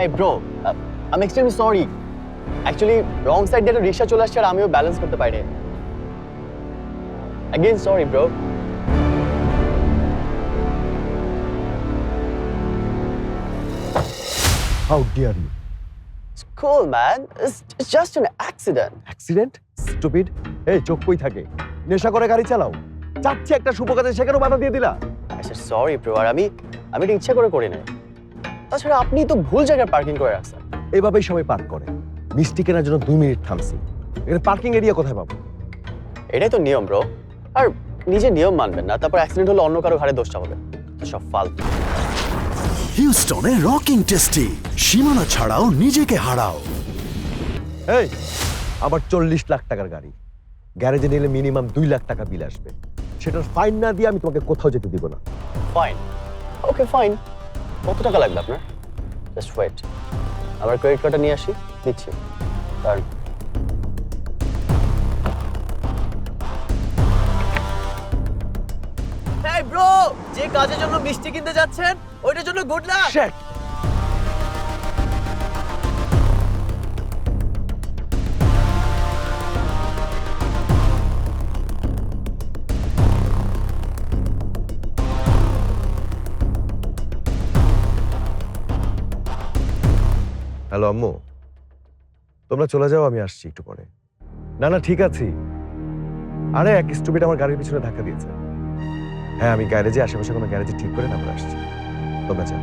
Hey bro, I'm extremely sorry. Actually, wrong side দিয়ে একটা রিক্সা চলে আসছে আর আমিও ব্যালেন্স করতে পারি। Again sorry bro. How dare you? It's cool man. It's just an accident. Accident? Stupid. এই চোখ কই থাকে? নেশা করে গাড়ি চালাও। যাচ্ছে একটা শুভ কাজে সেখানেও বাধা দিয়ে দিলা। I said sorry bro আর আমি এটা ইচ্ছা করে করি নাই। তাছাড়া আপনি তো ভুল জায়গায় পার্কিং করে রাখছেন। এইভাবেই সবাই পার্ক করে। মিষ্টি কেনার জন্য 2 মিনিট থামছি। এখানে পার্কিং এরিয়া কোথায় পাবো? এটাই তো নিয়ম ব্রো। আর নিজে নিয়ম মানবেন না তারপর অ্যাক্সিডেন্ট হলে অন্য কারো ঘাড়ে দোষটা হবে। সব ফালতু। হিউস্টনে রকিং টেস্টি, সীমানা ছাড়াও নিজেকে হারাও। এই আমার 40 লাখ টাকার গাড়ি, গ্যারেজে নিলে মিনিমাম 2 লাখ টাকা বিল আসবে। সেটার ফাইন না দিয়ে আমি তোমাকে কোথাও যেতে দিব না। Fine, okay fine. কত টাকা লাগবে আপনার? জাস্ট ওয়েট, আমার ক্রেডিট কার্ডটা নিয়ে আসি, দিচ্ছি। কারণ হেই ব্রো, যে কাজের জন্য মিষ্টি কিনতে যাচ্ছেন ওইটার জন্য গুড লাক। Shit! হ্যালো আম্মু, তোমরা চলে যাও, আমি আসছি একটু পরে। না না ঠিক আছে। আরে এক স্টুপিড আমার গাড়ির পিছনে ধাক্কা দিয়েছে। হ্যাঁ আমি গ্যারেজে, আশেপাশে কোনো গ্যারেজে ঠিক করে তারপর আসছি। তোমরা যাও।